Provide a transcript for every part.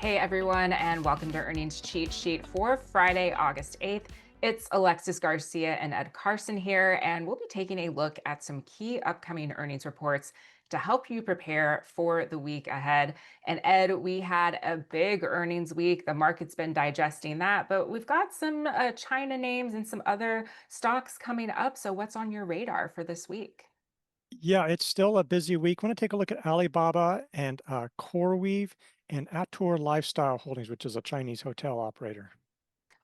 Hey everyone, and welcome to Earnings Cheat Sheet for Friday, August 8th. It's Alexis Garcia and Ed Carson here, and we'll be taking a look at some key upcoming earnings reports to help you prepare for the week ahead. And Ed, we had a big earnings week. The market's been digesting that, but we've got some China names and some other stocks coming up. So, what's on your radar for this week? Yeah, it's still a busy week. Want to take a look at Alibaba and CoreWeave and Atour Lifestyle Holdings, which is a Chinese hotel operator.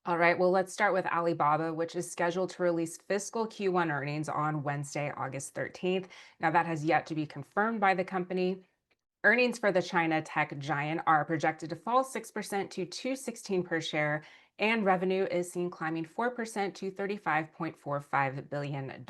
All right, well, let's start with Alibaba, which is scheduled to release fiscal Q1 earnings on Wednesday, August 13th. Now, that has yet to be confirmed by the company. Earnings for the China tech giant are projected to fall 6% to 216 per share, and revenue is seen climbing 4% to $35.45 billion.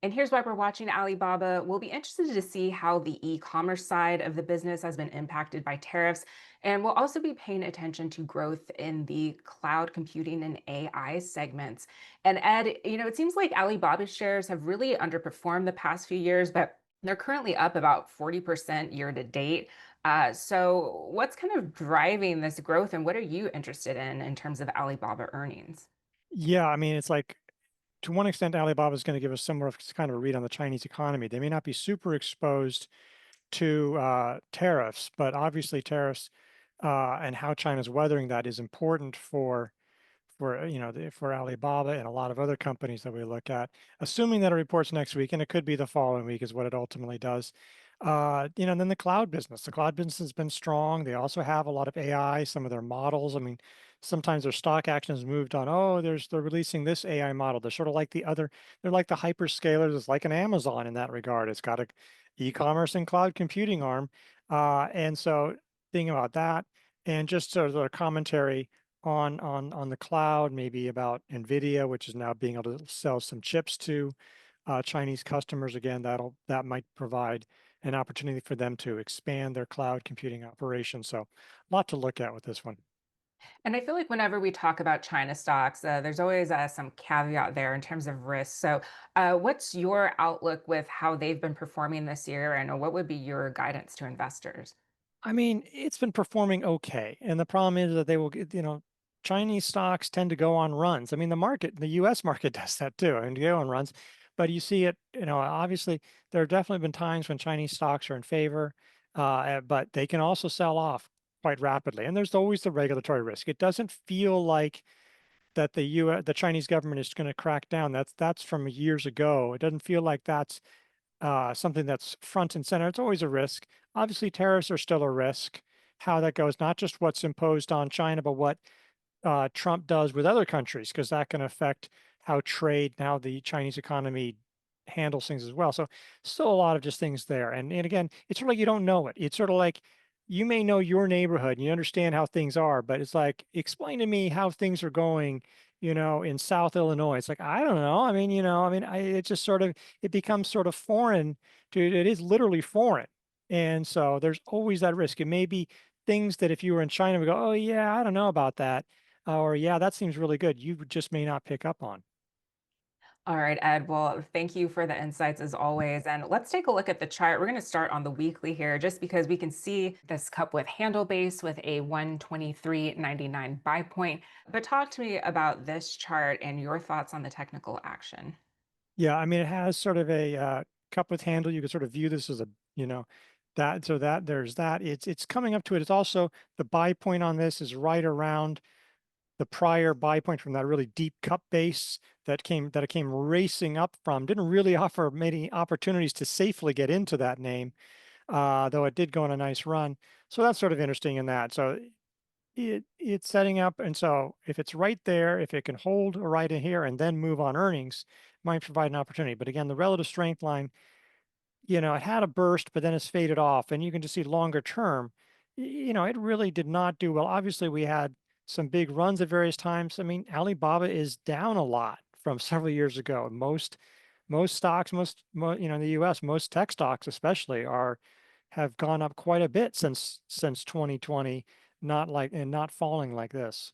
And here's why we're watching Alibaba. We'll be interested to see how the e-commerce side of the business has been impacted by tariffs. And we'll also be paying attention to growth in the cloud computing and AI segments. And Ed, it seems like Alibaba shares have really underperformed the past few years, but they're currently up about 40% year to date. So, what's kind of driving this growth, and what are you interested in terms of Alibaba earnings? Yeah, I mean, it's like to one extent, Alibaba is going to give us similar kind of a read on the Chinese economy. They may not be super exposed to tariffs, but obviously tariffs and how China's weathering that is important for Alibaba and a lot of other companies that we look at, assuming that it reports next week, and it could be the following week is what it ultimately does. And then the cloud business has been strong. They also have a lot of AI, some of their models. I mean, sometimes their stock action has moved on. Oh, they're releasing this AI model. They're sort of like they're like the hyperscalers. It's like an Amazon in that regard. It's got a e-commerce and cloud computing arm. And so thinking about that and just sort of a commentary on the cloud, maybe about NVIDIA, which is now being able to sell some chips to Chinese customers. Again, that might provide an opportunity for them to expand their cloud computing operations. So, a lot to look at with this one. And I feel like whenever we talk about China stocks, there's always some caveat there in terms of risk. So, what's your outlook with how they've been performing this year, and what would be your guidance to investors? I mean, it's been performing okay, and the problem is that Chinese stocks tend to go on runs. I mean, the U.S. market does that too, and go on runs. But you see it, obviously there have definitely been times when Chinese stocks are in favor, but they can also sell off quite rapidly. And there's always the regulatory risk. It doesn't feel like that the Chinese government is going to crack down. That's from years ago. It doesn't feel like that's something that's front and center. It's always a risk. Obviously, tariffs are still a risk. How that goes, not just what's imposed on China, but what Trump does with other countries, because that can affect how trade, now the Chinese economy handles things as well. So still a lot of just things there. And again, it's sort of like you don't know it. It's sort of like you may know your neighborhood and you understand how things are, but it's like, explain to me how things are going, in South Illinois. It's like, I don't know. It just sort of, it becomes sort of foreign to, it is literally foreign. And so there's always that risk. It may be things that if you were in China, we go, oh yeah, I don't know about that. Or yeah, that seems really good. You just may not pick up on. All right, Ed. Well, thank you for the insights as always. And let's take a look at the chart. We're going to start on the weekly here, just because we can see this cup with handle base with a 123.99 buy point. But talk to me about this chart and your thoughts on the technical action. Yeah, I mean, it has sort of a cup with handle. You could sort of view this as a, that so that there's that. It's coming up to it. It's also the buy point on this is right around the prior buy point from that really deep cup base that it came racing up from. Didn't really offer many opportunities to safely get into that name, though it did go on a nice run. So that's sort of interesting in that. So it's setting up, and so if it's right there, if it can hold right in here and then move on earnings, might provide an opportunity. But again, the relative strength line, it had a burst, but then it's faded off, and you can just see longer term, it really did not do well. Obviously, we had some big runs at various times. I mean, Alibaba is down a lot from several years ago. Most stocks, in the U.S., most tech stocks especially have gone up quite a bit since 2020, not falling like this.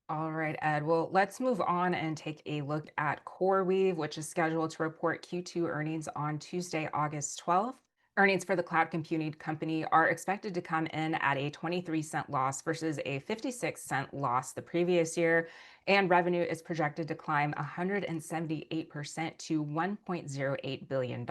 All right, Ed. Well, let's move on and take a look at CoreWeave, which is scheduled to report Q2 earnings on Tuesday, August 12th. Earnings for the cloud computing company are expected to come in at a 23-cent loss versus a 56-cent loss the previous year, and revenue is projected to climb 178% to $1.08 billion.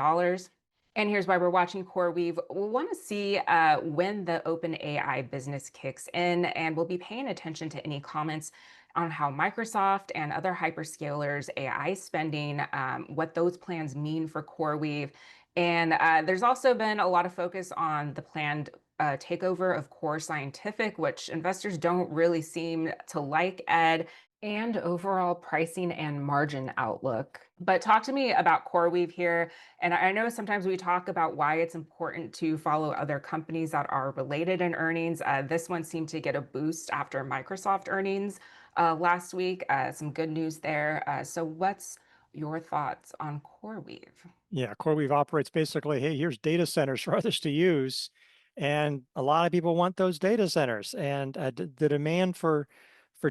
And here's why we're watching CoreWeave. We'll want to see when the OpenAI business kicks in, and we'll be paying attention to any comments on how Microsoft and other hyperscalers' AI spending, what those plans mean for CoreWeave. And there's also been a lot of focus on the planned takeover of Core Scientific, which investors don't really seem to like, Ed, and overall pricing and margin outlook. But talk to me about CoreWeave here. And I know sometimes we talk about why it's important to follow other companies that are related in earnings. This one seemed to get a boost after Microsoft earnings last week. Some good news there. So, what's your thoughts on CoreWeave? Yeah, CoreWeave operates basically, hey, here's data centers for others to use, and a lot of people want those data centers, and the demand for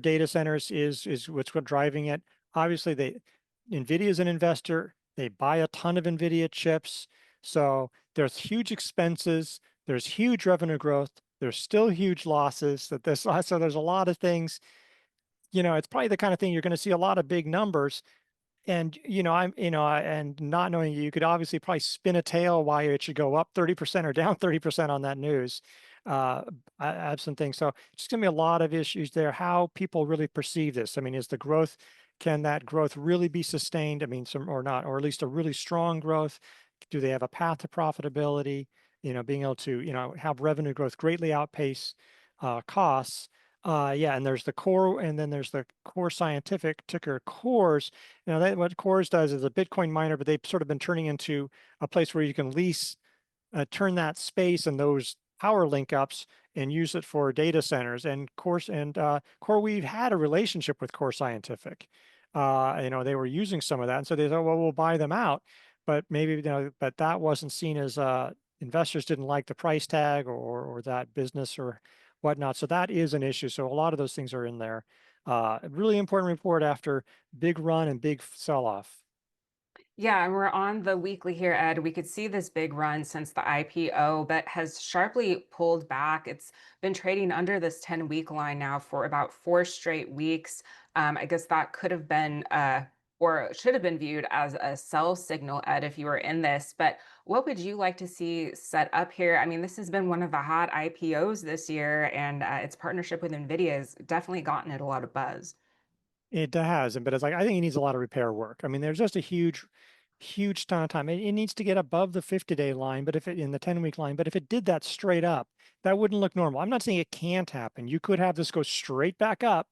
data centers is what's driving it. Obviously, NVIDIA is an investor. They buy a ton of NVIDIA chips, so there's huge expenses, there's huge revenue growth, there's still huge losses. So there's a lot of things. It's probably the kind of thing you're going to see a lot of big numbers, and, and not knowing you could obviously probably spin a tail why it should go up 30% or down 30% on that news. Uh, I have some things. So it's going to be a lot of issues there. How people really perceive this. I mean, can that growth really be sustained? I mean, or not, or at least a really strong growth. Do they have a path to profitability? Being able to, have revenue growth greatly outpace costs. Yeah, and there's the core, and then there's the Core Scientific, ticker Cores. What Cores does is a Bitcoin miner, but they've sort of been turning into a place where you can lease, turn that space and those power link ups and use it for data centers. And CoreWeave had a relationship with Core Scientific. They were using some of that, and so they thought, well, we'll buy them out. But maybe, but that wasn't seen as investors didn't like the price tag or that business or whatnot. So that is an issue. So a lot of those things are in there. A really important report after big run and big sell-off. Yeah, and we're on the weekly here, Ed. We could see this big run since the IPO, but has sharply pulled back. It's been trading under this 10-week line now for about 4 straight weeks. I guess that could have been, or should have been viewed as a sell signal, Ed, if you were in this. But what would you like to see set up here? I mean, this has been one of the hot IPOs this year, and its partnership with NVIDIA has definitely gotten it a lot of buzz. It has, but it's like I think it needs a lot of repair work. I mean, there's just a huge ton of time. It needs to get above the 50-day line, but if it in the 10-week line, but if it did that straight up, that wouldn't look normal. I'm not saying it can't happen. You could have this go straight back up,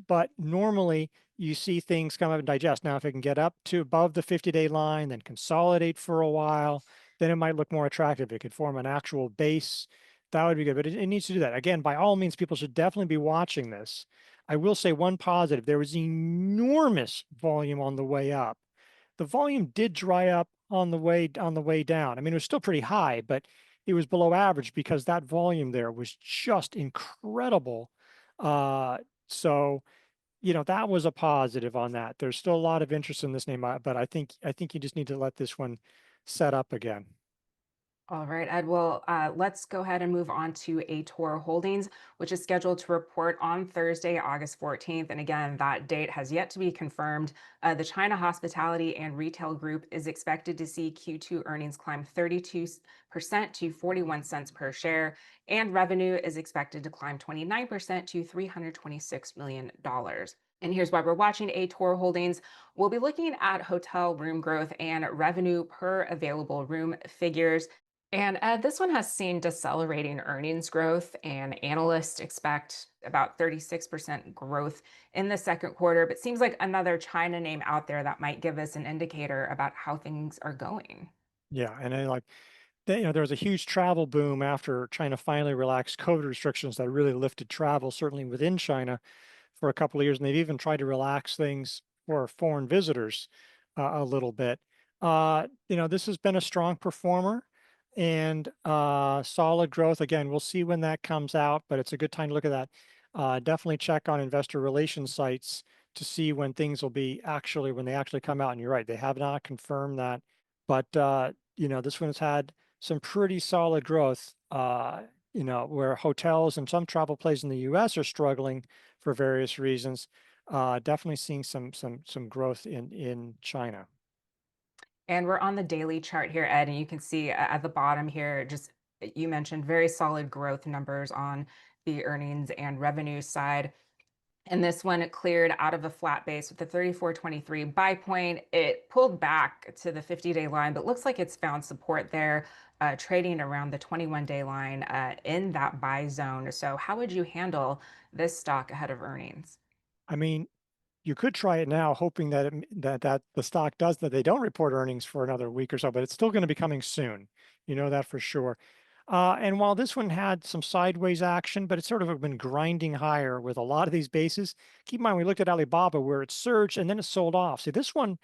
but normally you see things come up and digest. Now, if it can get up to above the 50-day line, then consolidate for a while, then it might look more attractive. It could form an actual base. That would be good, but it needs to do that. Again, by all means, people should definitely be watching this. I will say one positive, there was enormous volume on the way up. The volume did dry up on the way down. I mean, it was still pretty high, but it was below average because that volume there was just incredible. So that was a positive on that. There's still a lot of interest in this name, but I think you just need to let this one set up again. All right, Ed. Well, let's go ahead and move on to Atour Holdings, which is scheduled to report on Thursday, August 14th. And again, that date has yet to be confirmed. The China Hospitality and Retail Group is expected to see Q2 earnings climb 32% to 41 cents per share, and revenue is expected to climb 29% to $326 million. And here's why we're watching Atour Holdings. We'll be looking at hotel room growth and revenue per available room figures. And this one has seen decelerating earnings growth, and analysts expect about 36% growth in the second quarter. But seems like another China name out there that might give us an indicator about how things are going. Yeah, and then there was a huge travel boom after China finally relaxed COVID restrictions that really lifted travel, certainly within China, for a couple of years, and they've even tried to relax things for foreign visitors a little bit. This has been a strong performer and solid growth. Again, we'll see when that comes out, but it's a good time to look at that. Definitely check on investor relations sites to see when things will be when they actually come out. And you're right, they have not confirmed that, but this one has had some pretty solid growth, where hotels and some travel places in the US are struggling for various reasons. Definitely seeing some growth in China. And we're on the daily chart here, Ed, and you can see at the bottom here, just you mentioned very solid growth numbers on the earnings and revenue side. And this one it cleared out of a flat base with the 34.23 buy point. It pulled back to the 50-day line, but looks like it's found support there, trading around the 21-day line in that buy zone. So, how would you handle this stock ahead of earnings? I mean, you could try it now, hoping that that the stock does that. They don't report earnings for another week or so, but it's still going to be coming soon. You know that for sure. And while this one had some sideways action, but it's sort of been grinding higher with a lot of these bases. Keep in mind, we looked at Alibaba where it surged and then it sold off. See, this one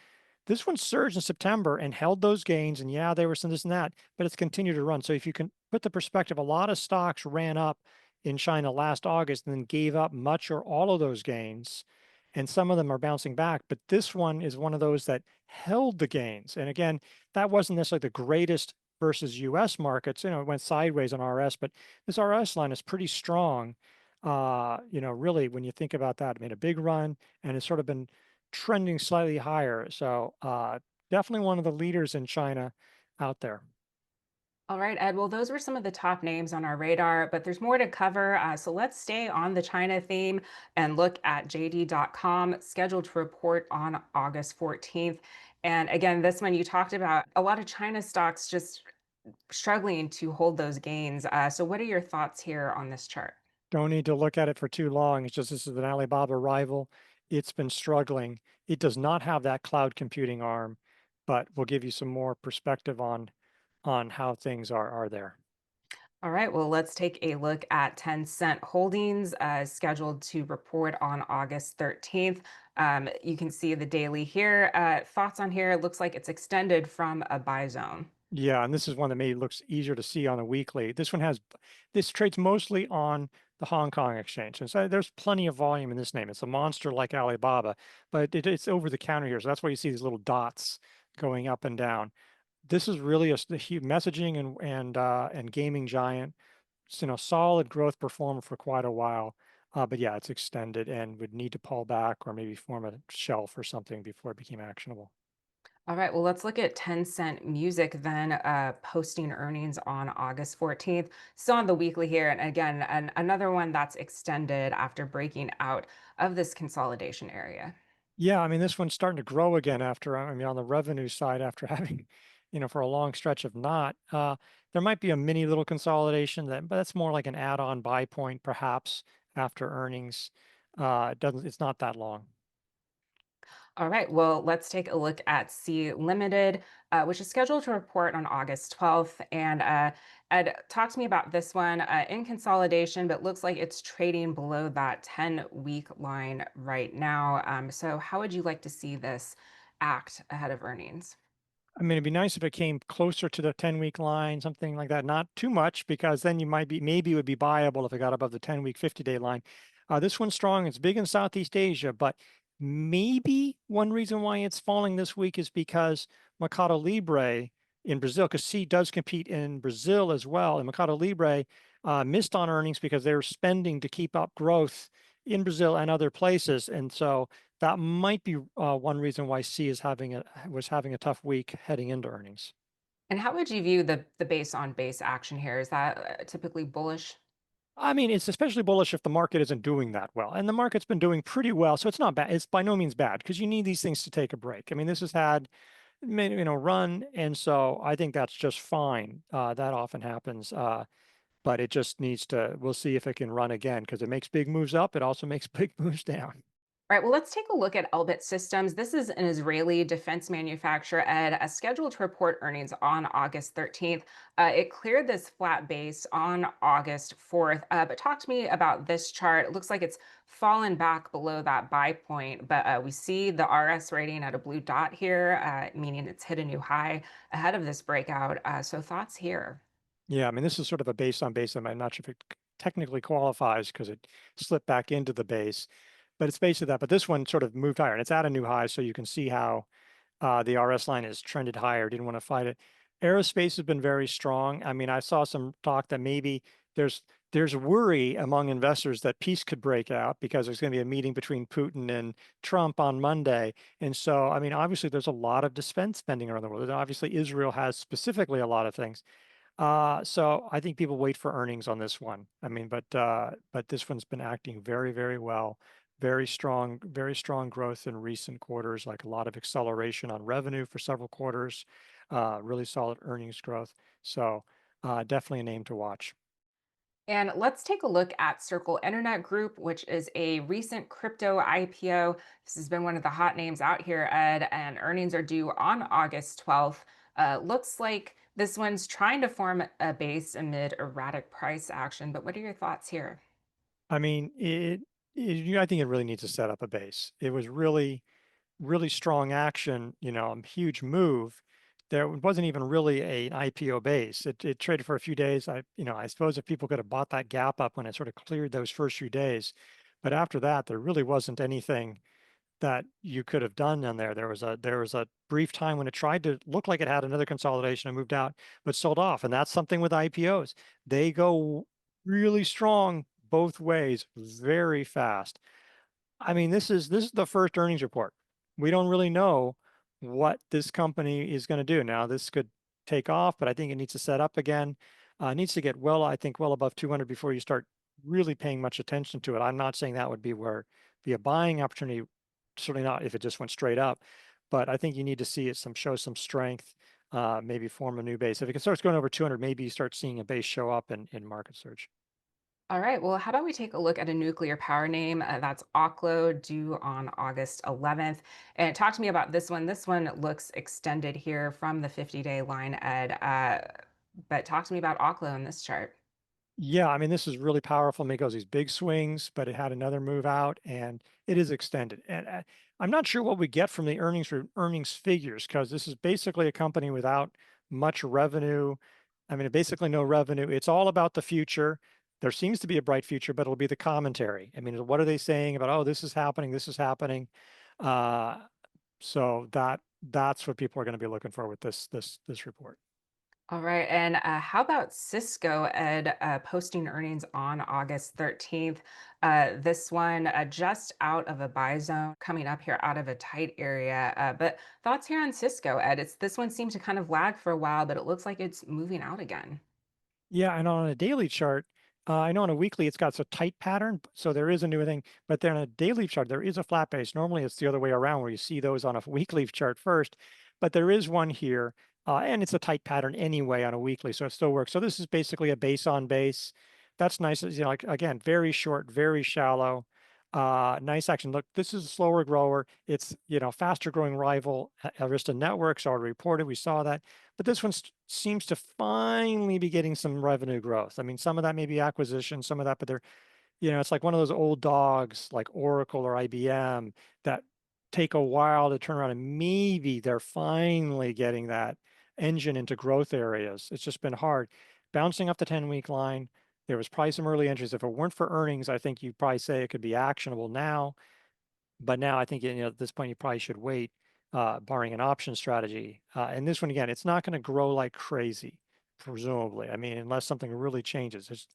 surged in September and held those gains. And yeah, there was some this and that, but it's continued to run. So if you can put the perspective, a lot of stocks ran up in China last August and then gave up much or all of those gains. And some of them are bouncing back, but this one is one of those that held the gains. And again, that wasn't necessarily the greatest versus US markets. It went sideways on RS, but this RS line is pretty strong. Really, when you think about that, it made a big run and it's sort of been trending slightly higher. So definitely one of the leaders in China out there. All right, Ed. Well, those were some of the top names on our radar, but there's more to cover. So let's stay on the China theme and look at JD.com, scheduled to report on August 14th. And again, this one you talked about a lot of China stocks just struggling to hold those gains. So, what are your thoughts here on this chart? Don't need to look at it for too long. It's just this is an Alibaba rival. It's been struggling. It does not have that cloud computing arm, but we'll give you some more perspective on how things are there. All right, well, let's take a look at 10 Cent Holdings, scheduled to report on August 13th. You can see the daily here. Thoughts on here? It looks like it's extended from a buy zone. Yeah, and this is one that maybe looks easier to see on a weekly. This trades mostly on the Hong Kong exchange. And so there's plenty of volume in this name. It's a monster like Alibaba, but it's over the counter here. So that's why you see these little dots going up and down. This is really a huge messaging and gaming giant. Solid growth performer for quite a while. But yeah, it's extended and would need to pull back or maybe form a shelf or something before it became actionable. All right, well, let's look at 10 Cent Music then, posting earnings on August 14th. Still on the weekly here. And again, another one that's extended after breaking out of this consolidation area. Yeah, I mean, this one's starting to grow again after, I mean, on the revenue side, after having, for a long stretch of not. There might be a mini little consolidation but that's more like an add-on buy point, perhaps after earnings. It's not that long. All right, well, let's take a look at C Limited, which is scheduled to report on August 12th. And Ed, talk to me about this one in consolidation, but looks like it's trading below that 10-week line right now. So, how would you like to see this act ahead of earnings? I mean, it'd be nice if it came closer to the 10-week line, something like that. Not too much, because then maybe it would be buyable if it got above the 10-week, 50-day line. This one's strong. It's big in Southeast Asia, but maybe one reason why it's falling this week is because Mercado Libre in Brazil, because C does compete in Brazil as well, and Mercado Libre missed on earnings because they were spending to keep up growth in Brazil and other places. And so that might be one reason why C was having a tough week heading into earnings. And how would you view the base on base action here? Is that typically bullish? I mean, it's especially bullish if the market isn't doing that well, and the market's been doing pretty well, so it's not bad. It's by no means bad because you need these things to take a break. I mean, this has had run, and so I think that's just fine. That often happens, but it just needs to. We'll see if it can run again because it makes big moves up. It also makes big moves down. All right, well, let's take a look at Elbit Systems. This is an Israeli defense manufacturer, Ed, scheduled to report earnings on August 13th. It cleared this flat base on August 4th. But talk to me about this chart. It looks like it's fallen back below that buy point, but we see the RS rating at a blue dot here, meaning it's hit a new high ahead of this breakout. So, thoughts here? Yeah, I mean, this is sort of a base on base. I'm not sure if it technically qualifies because it slipped back into the base, but it's basically that. But this one sort of moved higher and it's at a new high. So you can see how the RS line is trended higher. Didn't want to fight it. Aerospace has been very strong. I mean, I saw some talk that maybe there's there's worry among investors that peace could break out because there's going to be a meeting between Putin and Trump on Monday. And so, I mean, obviously there's a lot of defense spending around the world. And obviously Israel has specifically a lot of things. So I think people wait for earnings on this one. I mean, but this one's been acting very, very well. Very strong growth in recent quarters, like a lot of acceleration on revenue for several quarters, really solid earnings growth. So definitely a name to watch. And let's take a look at Circle Internet Group, which is a recent crypto IPO. This has been one of the hot names out here, Ed, and earnings are due on August 12th. Looks like this one's trying to form a base amid erratic price action. But what are your thoughts here? I mean, I think it really needs to set up a base. It was really strong action, a huge move. There wasn't even really an IPO base. It traded for a few days. I suppose if people could have bought that gap up when it sort of cleared those first few days, but after that, there really wasn't anything that you could have done on there. There was a brief time when it tried to look like it had another consolidation and moved out, but sold off. And that's something with IPOs. They go really strong both ways, very fast. I mean, this is the first earnings report. We don't really know what this company is going to do. Now, this could take off, but I think it needs to set up again. It needs to get well, I think, well above 200 before you start really paying much attention to it. I'm not saying that would be a buying opportunity. Certainly not if it just went straight up, but I think you need to see it show some strength, maybe form a new base. If it starts going over 200, maybe you start seeing a base show up in market search. All right. Well, how about we take a look at a nuclear power name that's Oklo, due on August 11th. And talk to me about this one. This one looks extended here from the 50-day line, Ed. But talk to me about Oklo in this chart. Yeah, I mean, this is really powerful. It goes these big swings, but it had another move out and it is extended. And I'm not sure what we get from the earnings figures because this is basically a company without much revenue. I mean, basically no revenue. It's all about the future. There seems to be a bright future, but it'll be the commentary. I mean, what are they saying about, oh, this is happening, this is happening. Uh, so that's what people are going to be looking for with this report. All right. And how about Cisco, Ed, posting earnings on August 13th? This one just out of a buy zone, coming up here out of a tight area. But thoughts here on Cisco, Ed? This one seemed to kind of lag for a while, but it looks like it's moving out again. Yeah, and on a daily chart, I know on a weekly it's got a tight pattern, so there is a new thing. But then on a daily chart, there is a flat base. Normally, it's the other way around where you see those on a weekly chart first, but there is one here, and it's a tight pattern anyway on a weekly, so it still works. So this is basically a base on base. That's nice. Like again, very short, very shallow. Nice action. Look, this is a slower grower. It's faster growing rival Arista Networks already reported. We saw that. But this one seems to finally be getting some revenue growth. I mean, some of that may be acquisition, some of that, but it's like one of those old dogs like Oracle or IBM that take a while to turn around and maybe they're finally getting that engine into growth areas. It's just been hard. Bouncing up the 10-week line, there was probably some early entries. If it weren't for earnings, I think you'd probably say it could be actionable now. But now I think at this point you probably should wait, barring an option strategy. And this one again, it's not going to grow like crazy, presumably. I mean, unless something really changes.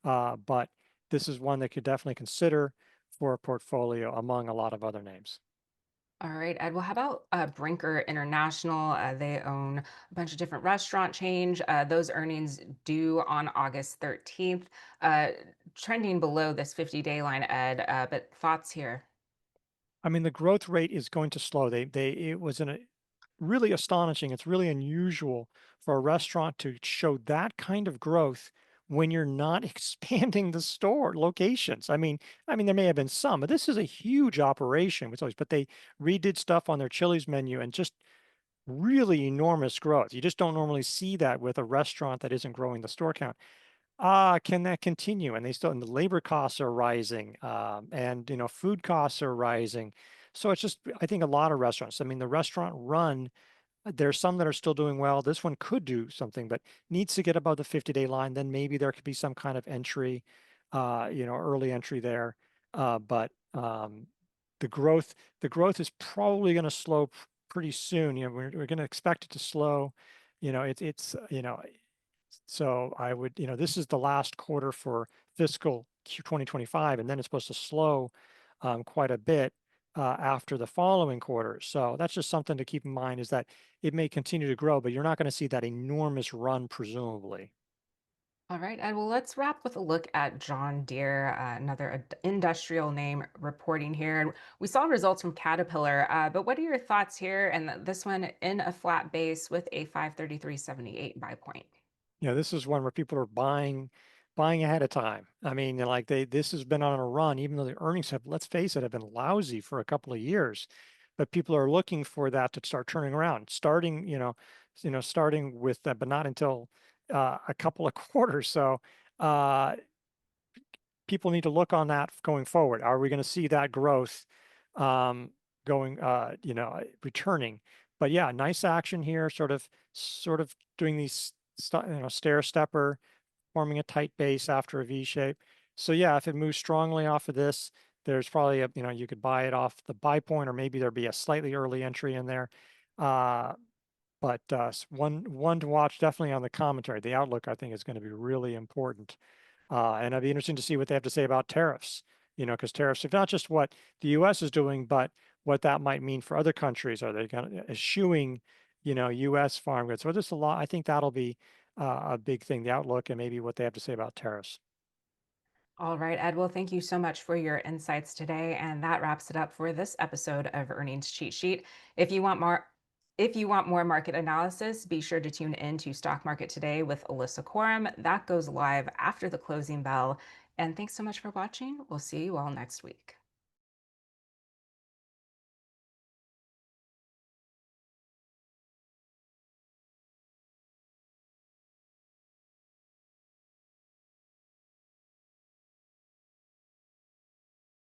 But this is one that could definitely consider for a portfolio among a lot of other names. All right, Ed. Well, how about Brinker International? They own a bunch of different restaurant chains. Those earnings due on August 13th, uh, trending below this 50-day line, Ed. But thoughts here? I mean, the growth rate is going to slow. It was really astonishing. It's really unusual for a restaurant to show that kind of growth when you're not expanding the store locations. I mean, there may have been some, but this is a huge operation with always, but they redid stuff on their Chili's menu and just really enormous growth. You just don't normally see that with a restaurant that isn't growing the store count. Can that continue? And the labor costs are rising, and food costs are rising. So it's just, I think a lot of restaurants. I mean, the restaurant run, there's some that are still doing well. This one could do something, but needs to get above the 50-day line. Then maybe there could be some kind of entry, early entry there. But the growth, the growth is probably going to slow pretty soon. We're going to expect it to slow. So I would, this is the last quarter for fiscal 2025, and then it's supposed to slow quite a bit after the following quarter. So that's just something to keep in mind, is that it may continue to grow, but you're not going to see that enormous run, presumably. All right, and well, let's wrap with a look at John Deere, another industrial name reporting here. And we saw results from Caterpillar, but what are your thoughts here? And this one in a flat base with a 533.78 buy point. This is one where people are buying ahead of time. I mean, like this has been on a run, even though the earnings have, let's face it, have been lousy for a couple of years. But people are looking for that to start turning around, starting with that, but not until a couple of quarters. So uh, people need to look on that going forward. Are we going to see that growth um, going, returning? But yeah, nice action here, sort of doing these, stair stepper, forming a tight base after a V shape. So yeah, if it moves strongly off of this, there's probably you could buy it off the buy point, or maybe there'd be a slightly early entry in there. Uh, but one to watch definitely on the commentary. The outlook, I think, is going to be really important. And it'd be interesting to see what they have to say about tariffs, because tariffs are not just what the US is doing, but what that might mean for other countries. Are they going to eschewing, US farm goods? So there's a lot. I think that'll be a big thing, the outlook and maybe what they have to say about tariffs. All right, Ed. Well, thank you so much for your insights today. And that wraps it up for this episode of Earnings Cheat Sheet. If you want more, if you want more market analysis, be sure to tune in to Stock Market Today with Alyssa Quorum. That goes live after the closing bell. And thanks so much for watching. We'll see you all next week.